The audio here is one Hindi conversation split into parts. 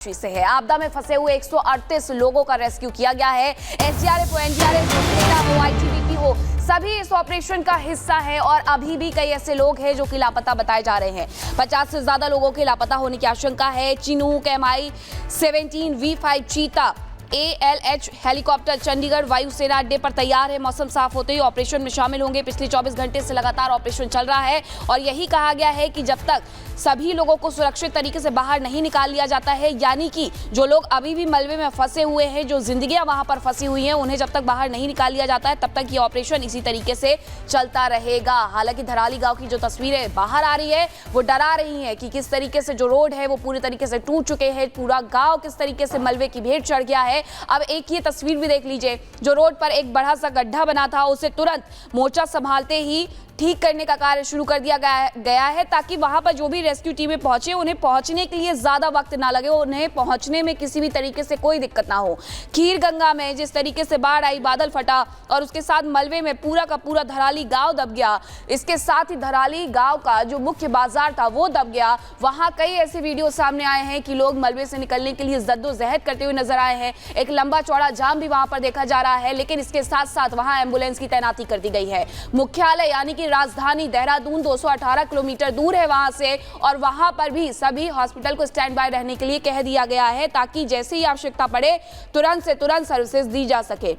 से है। आपदा में फंसे हुए 138 लोगों का रेस्क्यू किया गया है। एसडीआरएफ हो, एनडीआरएफ हो, सेना हो, आईटीबीपी हो, सभी इस ऑपरेशन का हिस्सा है और अभी भी कई ऐसे लोग हैं जो कि लापता बताए जा रहे हैं। 50 से ज्यादा लोगों के लापता होने की आशंका है। चिनूक MI-17 V5 चीता ALH हेलीकॉप्टर चंडीगढ़ वायुसेना अड्डे पर तैयार है। मौसम साफ होते ही ऑपरेशन में शामिल होंगे। पिछले 24 घंटे से लगातार ऑपरेशन चल रहा है और यही कहा गया है कि जब तक सभी लोगों को सुरक्षित तरीके से बाहर नहीं निकाल लिया जाता है, यानी कि जो लोग अभी भी मलबे में फंसे हुए हैं, जो जिंदगियां वहां पर फंसी हुई हैं, उन्हें जब तक बाहर नहीं निकाल लिया जाता है तब तक ये ऑपरेशन इसी तरीके से चलता रहेगा। हालांकि धराली गांव की जो तस्वीरें बाहर आ रही है वो डरा रही है कि किस तरीके से जो रोड है वो पूरी तरीके से टूट चुके हैं, पूरा गांव किस तरीके से मलबे की भेंट चढ़ गया है। अब एक ये तस्वीर भी देख लीजिए, जो रोड पर एक बड़ा सा गड्ढा बना था उसे तुरंत मोर्चा संभालते ही ठीक करने का कार्य शुरू कर दिया गया है ताकि वहां पर जो भी रेस्क्यू टीमें पहुंचे उन्हें पहुंचने के लिए ज्यादा वक्त ना लगे, उन्हें पहुंचने में किसी भी तरीके से कोई दिक्कत ना हो। खीर गंगा में जिस तरीके से बाढ़ आई, बादल फटा और उसके साथ मलबे में पूरा का पूरा धराली गांव दब गया, इसके साथ ही धराली गांव का जो मुख्य बाजार था वो दब गया। वहां कई ऐसे वीडियो सामने आए हैं कि लोग मलबे से निकलने के लिए जद्दोजहद करते हुए नजर आए हैं। एक लंबा चौड़ा जाम भी वहां पर देखा जा रहा है, लेकिन इसके साथ साथ वहां एम्बुलेंस की तैनाती कर दी गई है। मुख्यालय यानी कि राजधानी देहरादून 218 किलोमीटर दूर है वहां से और वहां पर भी सभी हॉस्पिटल को स्टैंड बाय रहने के लिए कह दिया गया है ताकि जैसे ही आवश्यकता पड़े तुरंत से तुरंत सर्विसेज दी जा सके।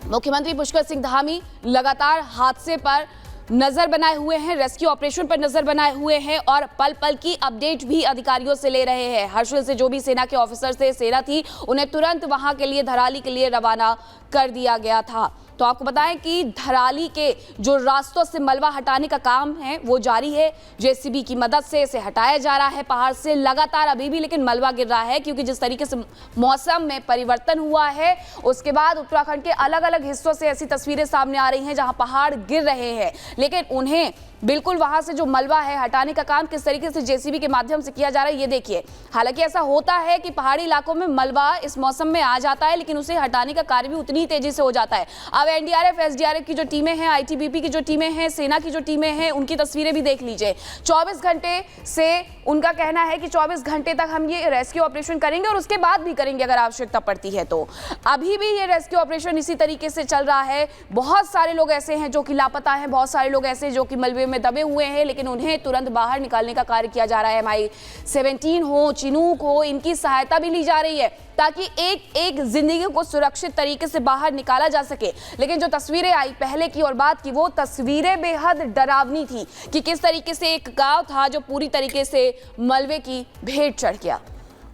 मुख्यमंत्री पुष्कर सिंह धामी लगातार हादसे पर नजर बनाए हुए हैं, रेस्क्यू ऑपरेशन पर नजर बनाए हुए हैं और पल पल की अपडेट भी अधिकारियों से ले रहे हैं। हर्षिल से जो भी सेना के ऑफिसर थे, सेना थी, उन्हें तुरंत वहां के लिए धराली के लिए रवाना कर दिया गया था। तो आपको बताएं कि धराली के जो रास्तों से मलबा हटाने का काम है वो जारी है। जेसीबी की मदद से इसे हटाया जा रहा है पहाड़ से लगातार अभी भी, लेकिन मलबा गिर रहा है क्योंकि जिस तरीके से मौसम में परिवर्तन हुआ है उसके बाद उत्तराखंड के अलग अलग हिस्सों से ऐसी तस्वीरें सामने आ रही हैं जहां पहाड़ गिर रहे हैं, लेकिन उन्हें बिल्कुल वहां से जो मलबा है हटाने का काम किस तरीके से जेसीबी के माध्यम से किया जा रहा है ये देखिए। हालांकि ऐसा होता है कि पहाड़ी इलाकों में मलबा इस मौसम में आ जाता है, लेकिन उसे हटाने का कार्य भी उतनी ही तेजी से हो जाता है। अब एनडीआरएफ एसडीआरएफ की जो टीमें हैं, आईटीबीपी की जो टीमें हैं, सेना की जो टीमें हैं, उनकी तस्वीरें भी देख लीजिए। 24 घंटे से उनका कहना है कि 24 घंटे तक हम ये रेस्क्यू ऑपरेशन करेंगे और उसके बाद भी करेंगे अगर आवश्यकता पड़ती है। तो अभी भी ये रेस्क्यू ऑपरेशन इसी तरीके से चल रहा है। बहुत सारे लोग ऐसे हैं जो कि लापता हैं, बहुत सारे लोग ऐसे जो कि मलबे में दबे हुए हैं, लेकिन उन्हें तुरंत बाहर निकालने का कार्य किया जा रहा है। MI-17 हो, चिनूक हो, इनकी सहायता भी ली जा रही है ताकि एक एक जिंदगी को सुरक्षित तरीके से बाहर निकाला जा सके। लेकिन जो तस्वीरें आई पहले की और बाद की, वो तस्वीरें बेहद डरावनी थी कि किस तरीके से एक गांव था जो पूरी तरीके से मलबे की भेंट चढ़ गया।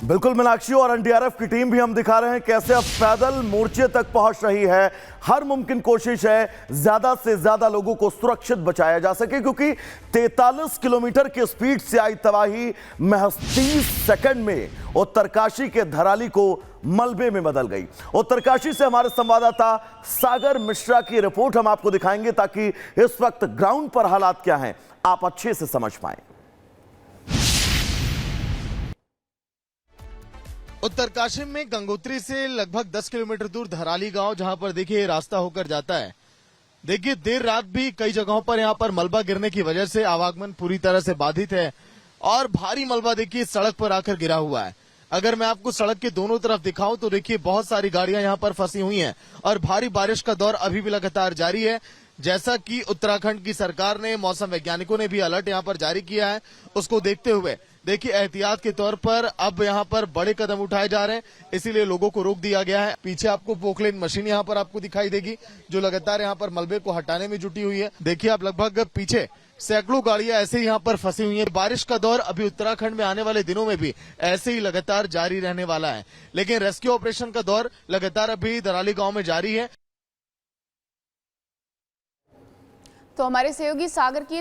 बिल्कुल मीनाक्षी, और एनडीआरएफ की टीम भी हम दिखा रहे हैं कैसे अब पैदल मोर्चे तक पहुंच रही है। हर मुमकिन कोशिश है ज्यादा से ज्यादा लोगों को सुरक्षित बचाया जा सके, क्योंकि 43 किलोमीटर की स्पीड से आई तबाही महज 30 सेकंड में उत्तरकाशी के धराली को मलबे में बदल गई। उत्तरकाशी से हमारे संवाददाता सागर मिश्रा की रिपोर्ट हम आपको दिखाएंगे ताकि इस वक्त ग्राउंड पर हालात क्या हैं आप अच्छे से समझ पाएं। उत्तरकाशी में गंगोत्री से लगभग 10 किलोमीटर दूर धराली गांव, जहां पर देखिए रास्ता होकर जाता है। देखिए देर रात भी कई जगहों पर यहां पर मलबा गिरने की वजह से आवागमन पूरी तरह से बाधित है और भारी मलबा देखिए सड़क पर आकर गिरा हुआ है। अगर मैं आपको सड़क के दोनों तरफ दिखाऊं तो देखिए बहुत सारी गाड़ियां यहां पर फंसी हुई हैं और भारी बारिश का दौर अभी भी लगातार जारी है। जैसा कि उत्तराखंड की सरकार ने, मौसम वैज्ञानिकों ने भी अलर्ट यहां पर जारी किया है, उसको देखते हुए देखिए एहतियात के तौर पर अब यहां पर बड़े कदम उठाए जा रहे हैं, इसीलिए लोगों को रोक दिया गया है। पीछे आपको पोकलेन मशीन यहां पर आपको दिखाई देगी जो लगातार यहां पर मलबे को हटाने में जुटी हुई है। देखिए आप लगभग पीछे सैकड़ों गाड़ियां ऐसे ही यहां पर फंसी हुई हैं। बारिश का दौर अभी उत्तराखंड में आने वाले दिनों में भी ऐसे ही लगातार जारी रहने वाला है, लेकिन रेस्क्यू ऑपरेशन का दौर लगातार अभी धराली गांव में जारी है। तो हमारे सहयोगी सागर की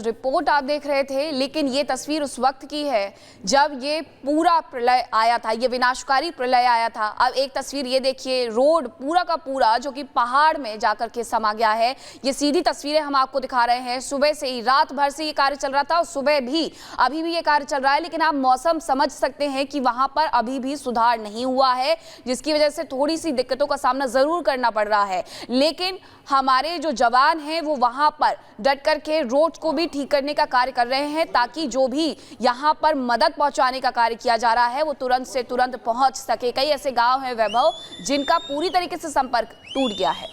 रिपोर्ट आप देख रहे थे, लेकिन ये तस्वीर उस वक्त की है जब ये पूरा प्रलय आया था, ये विनाशकारी प्रलय आया था। अब एक तस्वीर ये देखिए, रोड पूरा का पूरा जो कि पहाड़ में जाकर के समा गया है। ये सीधी तस्वीरें हम आपको दिखा रहे हैं। सुबह से ही, रात भर से ये कार्य चल रहा था और सुबह भी अभी भी ये कार्य चल रहा है, लेकिन आप मौसम समझ सकते हैं कि वहां पर अभी भी सुधार नहीं हुआ है, जिसकी वजह से थोड़ी सी दिक्कतों का सामना जरूर करना पड़ रहा है। लेकिन हमारे जो जवान हैं वो वहां वहां पर डट करके रोड को भी ठीक करने का कार्य कर रहे हैं, ताकि जो भी यहां पर मदद पहुंचाने का कार्य किया जा रहा है वो तुरंत से तुरंत पहुंच सके। कई ऐसे गांव हैं वैभव जिनका पूरी तरीके से संपर्क टूट गया है।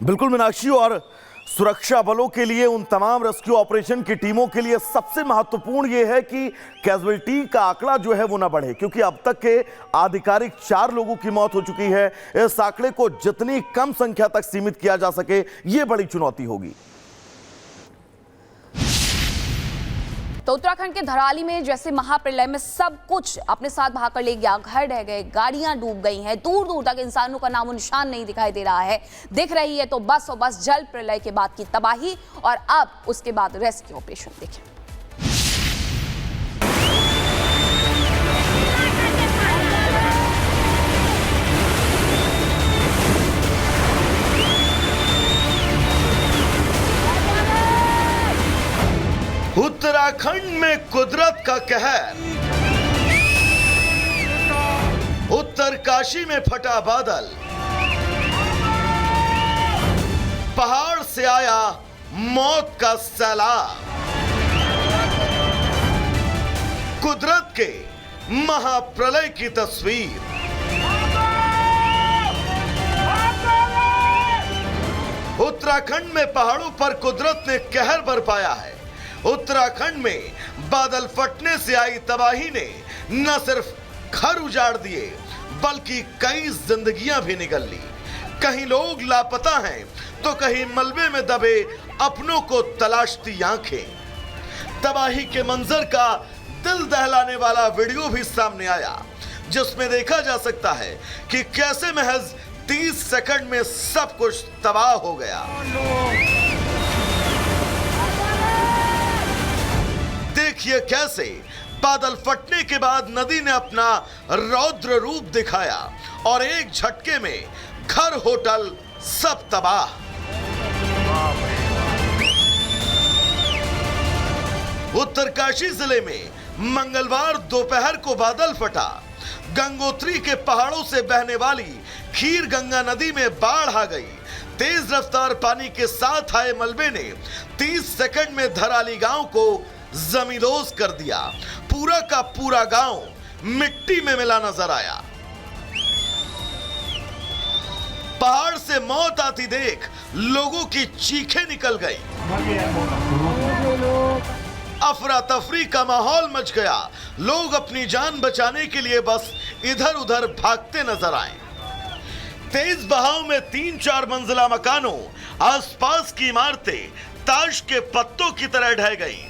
बिल्कुल मीनाक्षी, और सुरक्षा बलों के लिए, उन तमाम रेस्क्यू ऑपरेशन की टीमों के लिए सबसे महत्वपूर्ण यह है कि कैजुअलिटी का आंकड़ा जो है वो ना बढ़े, क्योंकि अब तक के आधिकारिक 4 लोगों की मौत हो चुकी है। इस आंकड़े को जितनी कम संख्या तक सीमित किया जा सके, यह बड़ी चुनौती होगी। तो उत्तराखंड के धराली में जैसे महाप्रलय में सब कुछ अपने साथ बहाकर ले गया, घर ढह गए, गाड़ियां डूब गई हैं, दूर दूर तक इंसानों का नामो निशान नहीं दिखाई दे रहा है। दिख रही है तो बस और बस जल प्रलय के बाद की तबाही, और अब उसके बाद रेस्क्यू ऑपरेशन। देखें, उत्तराखंड में कुदरत का कहर, उत्तरकाशी में फटा बादल, पहाड़ से आया मौत का सैलाब, कुदरत के महाप्रलय की तस्वीर। उत्तराखंड में पहाड़ों पर कुदरत ने कहर बरपाया है। उत्तराखंड में बादल फटने से आई तबाही ने न सिर्फ घर उजाड़ दिए, बल्कि कई जिंदगियां भी निगल ली। कहीं लोग लापता हैं तो कहीं मलबे में दबे अपनों को तलाशती आंखें। तबाही के मंजर का दिल दहलाने वाला वीडियो भी सामने आया, जिसमें देखा जा सकता है कि कैसे महज 30 सेकंड में सब कुछ तबाह हो गया। देखिए कैसे बादल फटने के बाद नदी ने अपना रौद्र रूप दिखाया और एक झटके में घर, होटल सब तबाह। उत्तरकाशी जिले में मंगलवार दोपहर को बादल फटा। गंगोत्री के पहाड़ों से बहने वाली खीर गंगा नदी में बाढ़ आ गई। तेज रफ्तार पानी के साथ आए मलबे ने 30 सेकंड में धराली गांव को जमींदोज कर दिया। पूरा का पूरा गांव मिट्टी में मिला नजर आया। पहाड़ से मौत आती देख लोगों की चीखें निकल गई। अफरा तफरी का माहौल मच गया। लोग अपनी जान बचाने के लिए बस इधर उधर भागते नजर आए। तेज बहाव में 3-4 मंजिला मकानों, आसपास की इमारतें ताश के पत्तों की तरह ढह गई।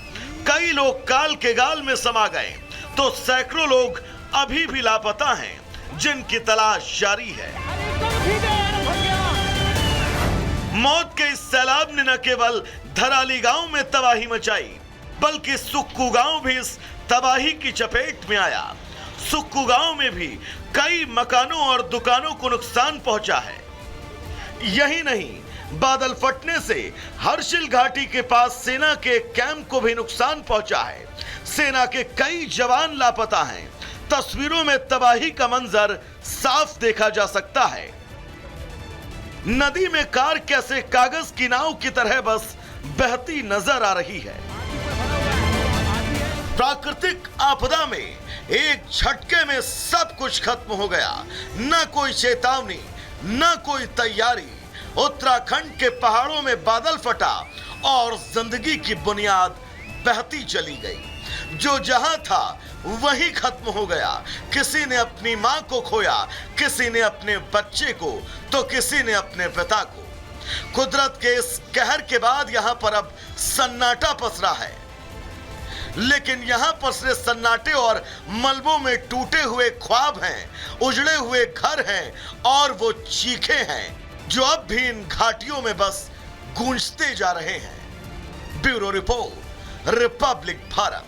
कई लोग काल के गाल में समा गए, तो सैकड़ों लोग अभी भी लापता हैं, जिनकी तलाश जारी है। मौत के इस सैलाब ने न केवल धराली गांव में तबाही मचाई, बल्कि सुक्कू गांव भी इस तबाही की चपेट में आया। सुक्कू गांव में भी कई मकानों और दुकानों को नुकसान पहुंचा है। यही नहीं, बादल फटने से हर्षिल घाटी के पास सेना के कैंप को भी नुकसान पहुंचा है। सेना के कई जवान लापता हैं। तस्वीरों में तबाही का मंजर साफ देखा जा सकता है। नदी में कार कैसे कागज की नाव की तरह बस बहती नजर आ रही है। प्राकृतिक आपदा में एक झटके में सब कुछ खत्म हो गया। न कोई चेतावनी, न कोई तैयारी। उत्तराखंड के पहाड़ों में बादल फटा और जिंदगी की बुनियाद बहती चली गई। जो जहां था वहीं खत्म हो गया। किसी ने अपनी मां को खोया, किसी ने अपने बच्चे को, तो किसी ने अपने पिता को। कुदरत के इस कहर के बाद यहां पर अब सन्नाटा पसरा है, लेकिन यहां पसरे सन्नाटे और मलबों में टूटे हुए ख्वाब हैं, उजड़े हुए घर हैं और वो चीखें हैं जो अब भी इन घाटियों में बस गूंजते जा रहे हैं। Bureau report, Republic Bharat.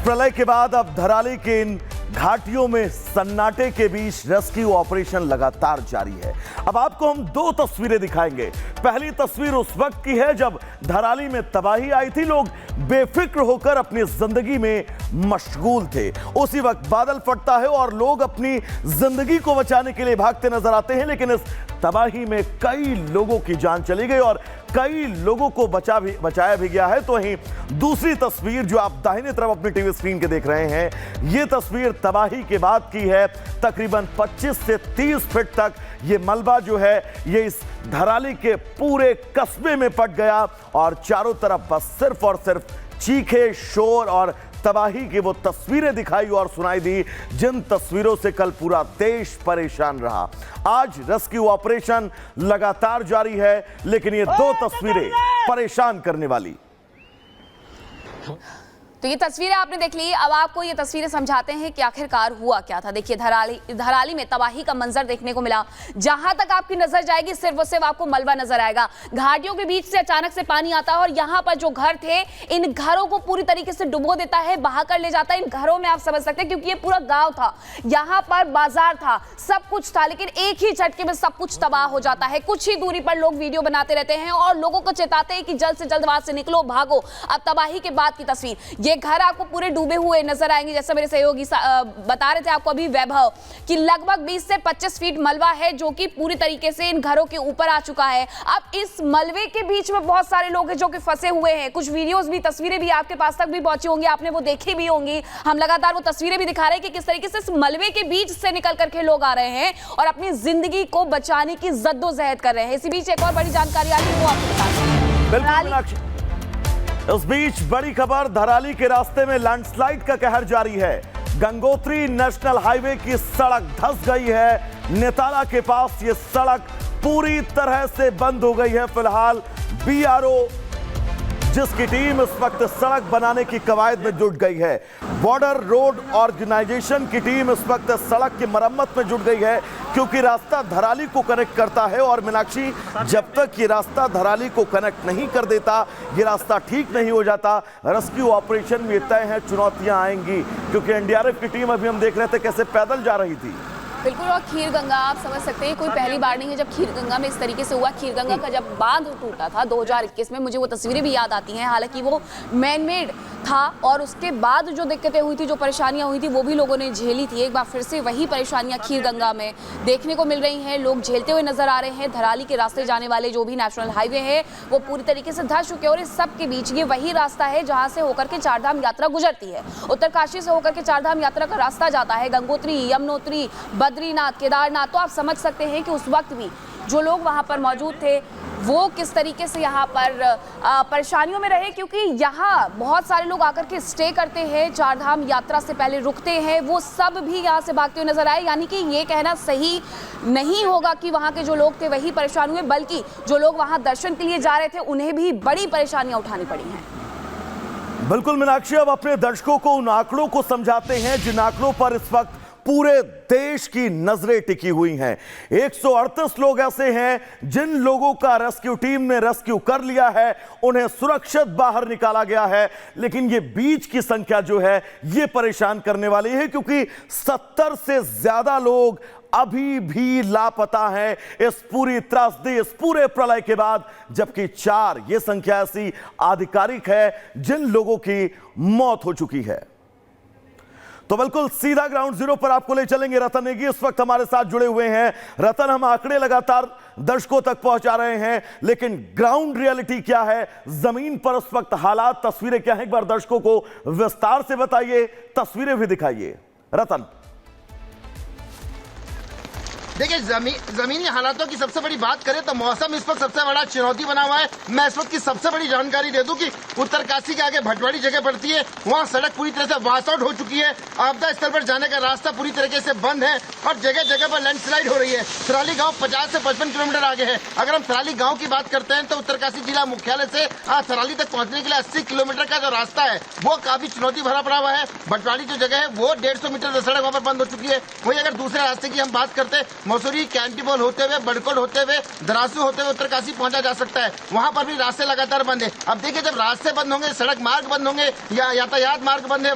प्रलय के बाद अब धराली के इन घाटियों में सन्नाटे के बीच रेस्क्यू ऑपरेशन लगातार जारी है। अब आपको हम दो तस्वीरें दिखाएंगे। पहली तस्वीर उस वक्त की है जब धराली में तबाही आई थी, लोग बेफिक्र होकर अपनी जिंदगी में मशगूल थे। उसी वक्त बादल फटता है और लोग अपनी जिंदगी को बचाने के लिए भागते नजर आते हैं, लेकिन इस तबाही में कई लोगों की जान चली गई और कई लोगों को बचाया भी गया है। तो वहीं दूसरी तस्वीर जो आप दाहिने तरफ अपनी टीवी स्क्रीन के देख रहे हैं, यह तस्वीर तबाही के बाद की है। तकरीबन 25 से 30 फीट तक ये मलबा जो है ये इस धराली के पूरे कस्बे में पट गया और चारों तरफ बस सिर्फ और सिर्फ चीखे, शोर और तबाही की वो तस्वीरें दिखाई और सुनाई दी, जिन तस्वीरों से कल पूरा देश परेशान रहा। आज रेस्क्यू ऑपरेशन लगातार जारी है, लेकिन ये दो तस्वीरें परेशान करने वाली। तो ये तस्वीरें आपने देख ली। अब आपको ये तस्वीरें समझाते हैं कि आखिरकार हुआ क्या था। देखिए, धराली में तबाही का मंजर देखने को मिला। जहां तक आपकी नजर जाएगी सिर्फ और सिर्फ आपको मलबा नजर आएगा। घाटियों के बीच से अचानक से पानी आता है और यहाँ पर जो घर थे, इन घरों को पूरी तरीके से डुबो देता है, बहा कर ले जाता है। इन घरों में आप समझ सकते हैं, क्योंकि ये पूरा गाँव था, यहाँ पर बाजार था, सब कुछ था, लेकिन एक ही झटके में सब कुछ तबाह हो जाता है। कुछ ही दूरी पर लोग वीडियो बनाते रहते हैं और लोगों को चेताते हैं कि जल्द से जल्द वहां से निकलो, भागो। अब तबाही के बाद की तस्वीर, ये घर आपको पूरे डूबे हुए नजर आएंगे। जैसा मेरे सहयोगी बता रहे थे आपको अभी, वैभव, कि लगभग 20 से 25 फीट मलबा है जो कि पूरी तरीके से इन घरों के ऊपर आ चुका है। अब इस मलबे के बीच में बहुत सारे लोग हैं जो कि फंसे हुए हैं। कुछ वीडियोस भी, तस्वीरें भी आपके पास तक भी पहुंची होंगी, आपने वो देखी भी होंगी। हम लगातार वो तस्वीरें भी दिखा रहे हैं कि किस तरीके से इस मलबे के बीच से निकल करके लोग आ रहे हैं और अपनी जिंदगी को बचाने की जद्दोजहद कर रहे हैं। इसी बीच एक और बड़ी जानकारी आ रही है, वो आपको बताते हैं। इस बीच बड़ी खबर, धराली के रास्ते में लैंडस्लाइड का कहर जारी है। गंगोत्री नेशनल हाईवे की सड़क धंस गई है। नेताला के पास ये सड़क पूरी तरह से बंद हो गई है। फिलहाल बीआरओ, जिसकी टीम इस वक्त सड़क बनाने की कवायद में जुट गई है, बॉर्डर रोड ऑर्गेनाइजेशन की टीम इस वक्त सड़क की मरम्मत में जुट गई है, क्योंकि रास्ता धराली को कनेक्ट करता है। और मीनाक्षी, जब तक ये रास्ता धराली को कनेक्ट नहीं कर देता, ये रास्ता ठीक नहीं हो जाता, रेस्क्यू ऑपरेशन में तय है चुनौतियां आएंगी, क्योंकि एनडीआरएफ की टीम, अभी हम देख रहे थे कैसे पैदल जा रही थी। बिल्कुल, और खीरगंगा आप समझ सकते हैं, कोई पहली बार नहीं है जब खीरगंगा में इस तरीके से हुआ। खीरगंगा का जब बांध टूटा था 2021 में, मुझे वो तस्वीरें भी याद आती हैं। हालांकि वो मैन मेड था और उसके बाद जो दिक्कतें हुई थी, जो परेशानियां हुई थी, वो भी लोगों ने झेली थी। एक बार फिर से वही परेशानियां खीरगंगा में देखने को मिल रही हैं। लोग झेलते हुए नजर आ रहे हैं। धराली के रास्ते जाने वाले जो भी नेशनल हाईवे है वो पूरी तरीके से धंस चुके हैं और इस सब के बीच ये वही रास्ता है जहाँ से होकर के चारधाम यात्रा गुजरती है। उत्तरकाशी से होकर के चारधाम यात्रा का रास्ता जाता है गंगोत्री, यमुनोत्री, बद्रीनाथ, केदारनाथ। तो आप समझ सकते हैं कि उस वक्त भी जो लोग वहां पर मौजूद थे वो किस तरीके से यहाँ पर परेशानियों में रहे, क्योंकि यहाँ बहुत सारे लोग आकर के स्टे करते हैं, चारधाम यात्रा से पहले रुकते हैं। वो सब भी यहाँ से भागते हुए नजर आए। यानी कि ये कहना सही नहीं होगा कि वहाँ के जो लोग थे वही परेशान हुए, बल्कि जो लोग वहाँ दर्शन के लिए जा रहे थे उन्हें भी बड़ी परेशानियां उठानी पड़ी हैं। बिल्कुल मीनाक्षी, अब अपने दर्शकों को उन आंकड़ों को समझाते हैं जिन आंकड़ों पर इस वक्त पूरे देश की नजरें टिकी हुई हैं। 138 लोग ऐसे हैं जिन लोगों का रेस्क्यू टीम ने रेस्क्यू कर लिया है, उन्हें सुरक्षित बाहर निकाला गया है। लेकिन ये बीच की संख्या जो है ये परेशान करने वाली है, क्योंकि 70 से ज्यादा लोग अभी भी लापता हैं इस पूरी त्रासदी, इस पूरे प्रलय के बाद, जबकि 4 ये संख्या ऐसी आधिकारिक है जिन लोगों की मौत हो चुकी है। तो बिल्कुल सीधा ग्राउंड जीरो पर आपको ले चलेंगे। रतन नेगी इस वक्त हमारे साथ जुड़े हुए हैं। रतन, हम आंकड़े लगातार दर्शकों तक पहुंचा रहे हैं, लेकिन ग्राउंड रियलिटी क्या है, जमीन पर उस वक्त हालात, तस्वीरें क्या है, एक बार दर्शकों को विस्तार से बताइए, तस्वीरें भी दिखाइए। रतन, देखिए, जमीनी हालातों की सबसे बड़ी बात करें तो मौसम इस वक्त सबसे बड़ा चुनौती बना हुआ है। मैं इस वक्त की सबसे बड़ी जानकारी दे दूं कि उत्तरकाशी के आगे भटवाड़ी जगह पड़ती है, वहां सड़क पूरी तरह से वॉश आउट हो चुकी है। आपदा स्थल पर जाने का रास्ता पूरी तरीके से बंद है और जगह जगह पर लैंडस्लाइड हो रही है। थराली गांव 50 से 55 किलोमीटर आगे है। अगर हम थराली गांव की बात करते हैं तो उत्तरकाशी जिला मुख्यालय से थराली तक पहुंचने के लिए 80 किलोमीटर का जो रास्ता है वो काफी चुनौती भरा पड़ा हुआ है। भटवाड़ी जो जगह है वो 150 मीटर सड़क वहां पर बंद हो चुकी है। वही अगर दूसरे रास्ते की हम बात करते हैं मसूरी कैंटीबोल होते हुए, बड़कोट होते हुए, दरासू होते हुए उत्तरकाशी पहुंचा जा सकता है। वहां पर भी रास्ते लगातार बंद है। अब देखिए, जब रास्ते बंद होंगे, सड़क मार्ग बंद होंगे या यातायात मार्ग बंद है,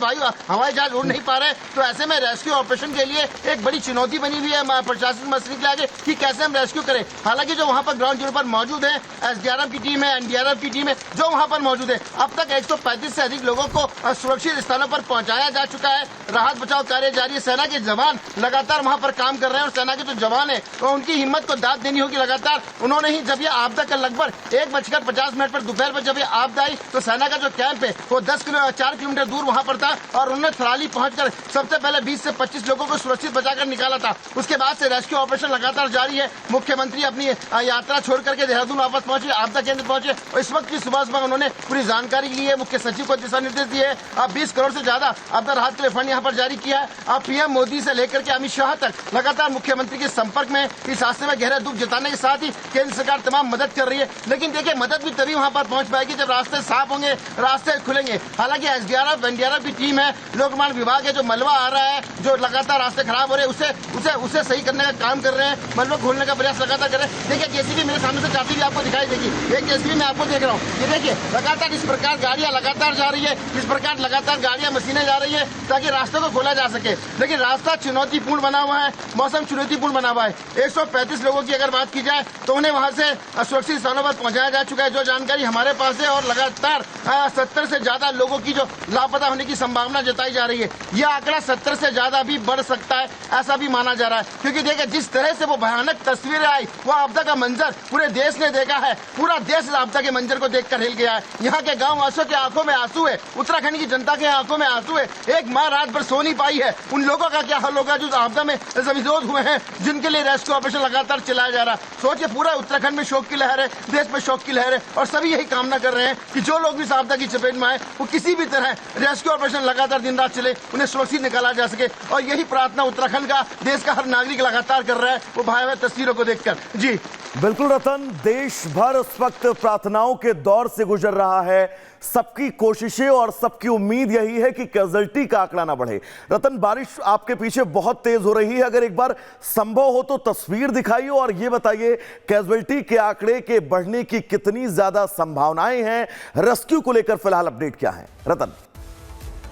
हवाई जहाज उड़ नहीं पा रहे, तो ऐसे में रेस्क्यू ऑपरेशन के लिए एक बड़ी चुनौती बनी हुई है प्रशासन मसले के आगे कि कैसे हम रेस्क्यू करें। हालांकि जो वहां पर ग्राउंड जीरो पर मौजूद है, एसडीआरएफ की टीम है, एनडीआरएफ की टीम है, जो वहां पर मौजूद है, अब तक 135 से अधिक लोगों को सुरक्षित स्थानों पर पहुंचाया जा चुका है। राहत बचाव कार्य जारी है। सेना के जवान लगातार वहां पर काम कर रहे हैं और सेना के जो जवान है तो उनकी हिम्मत को दाद देनी होगी। लगातार उन्होंने ही, जब ये आपदा का लगभग 1:50 पर दोपहर पर जब ये आपदा आई तो सेना का जो कैंप है वो 4 किलोमीटर दूर वहां पर था और उन्होंने थराली पहुंचकर सबसे पहले 20 से 25 लोगों को सुरक्षित बचाकर निकाला था। उसके बाद से रेस्क्यू ऑपरेशन लगातार जारी है। मुख्यमंत्री अपनी यात्रा छोड़ करके देहरादून वापस पहुंचे, आपदा केंद्र पहुंचे और इस वक्त की सुबह उन्होंने पूरी जानकारी की है। मुख्य सचिव को दिशा निर्देश दिए हैं। अब 20 करोड़ से ज्यादा आपदा राहत के लिए फंड यहाँ पर जारी किया है। अब पीएम मोदी से लेकर के अमित शाह तक लगातार मुख्यमंत्री के संपर्क में, इस हादसे में गहरा दुख जताने के साथ ही केंद्र सरकार तमाम मदद कर रही है। लेकिन देखिए, मदद भी तभी वहां पर पहुंच पाएगी जब रास्ते साफ होंगे, रास्ते खुलेंगे। हालांकि एसडीआरएफ, एनडीआरएफ की टीम है, लोक निर्माण विभाग है, जो मलबा आ रहा है, जो लगातार रास्ते खराब हो रहे हैं उसे सही करने का काम कर रहे हैं, मलबा खोलने का प्रयास लगातार कर रहे हैं। देखिए, जेसीबी मेरे सामने से जाती हुई आपको दिखाई देगी। एक जेसीबी मैं आपको देख रहा हूँ, ये देखिए लगातार इस प्रकार गाड़ियां लगातार जा रही है, इस प्रकार लगातार गाड़ियां, मशीनें जा रही है ताकि रास्ते को खोला जा सके। लेकिन रास्ता चुनौतीपूर्ण बना हुआ है, मौसम चुनौतीपूर्ण बना हुआ है। 135 लोगों की अगर बात की जाए तो उन्हें वहां से सुरक्षित स्थानों पर पहुंचाया जा चुका है, जो जानकारी हमारे पास है। और लगातार 70 से ज्यादा लोगों की जो लापता होने की संभावना जताई जा रही है। यह आंकड़ा 70 से ज्यादा भी बढ़ सकता है, ऐसा भी माना जा रहा है। क्योंकि देखिए, जिस तरह से वो भयानक तस्वीरें आई, वो आपदा का मंजर पूरे देश ने देखा है। पूरा देश आपदा के मंजर को देखकर हिल गया है। यहाँ के गाँव वासियों की आंखों में आंसू है, उत्तराखंड की जनता के आंखों में आंसू है। एक माँ रात भर सो नहीं पाई है। उन लोगों का क्या हाल होगा जो आपदा में जमींदोज हुए हैं, जिनके लिए रेस्क्यू ऑपरेशन लगातार चलाया जा रहा है। सोचिए, पूरा उत्तराखंड में शोक की लहर है, देश में शोक की लहर है और सभी यही कामना कर रहे हैं कि जो लोग इस आपदा की चपेट में आए वो किसी भी तरह रेस्क्यू ऑपरेशन लगातार दिन रात चले, उन्हें सुरक्षित निकाला जा सके। और यही प्रार्थना उत्तराखंड का, देश का हर नागरिक लगातार कर रहा है, वो भयावह तस्वीरों को देखकर। जी बिल्कुल रतन, देश भर इस वक्त प्रार्थनाओं के दौर से गुजर रहा है। सबकी कोशिशें और सबकी उम्मीद यही है कि कैजुअल्टी का आंकड़ा ना बढ़े। रतन, बारिश आपके पीछे बहुत तेज हो रही है, अगर एक बार संभव हो तो तस्वीर दिखाइए और ये बताइए कैजुअल्टी के आंकड़े के बढ़ने की कितनी ज्यादा संभावनाएं हैं। रेस्क्यू को लेकर फिलहाल अपडेट क्या है रतन?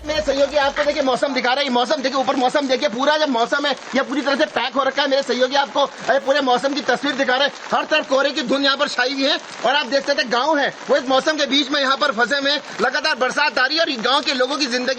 मेरे सहयोगी आपको देखिए मौसम दिखा रहे हैं। मौसम देखिए, ऊपर मौसम देखिए, पूरा जब मौसम है यह पूरी तरह से पैक हो रखा है। मेरे सहयोगी आपको पूरे मौसम की तस्वीर दिखा रहे हैं। हर तरफ कोहरे की धुंध यहाँ पर छाई हुई है और आप देख सकते हैं गाँव है वो इस मौसम के बीच में यहाँ पर फंसे हुए हैं। लगातार बरसात आ रही है और गाँव के लोगों की जिंदगी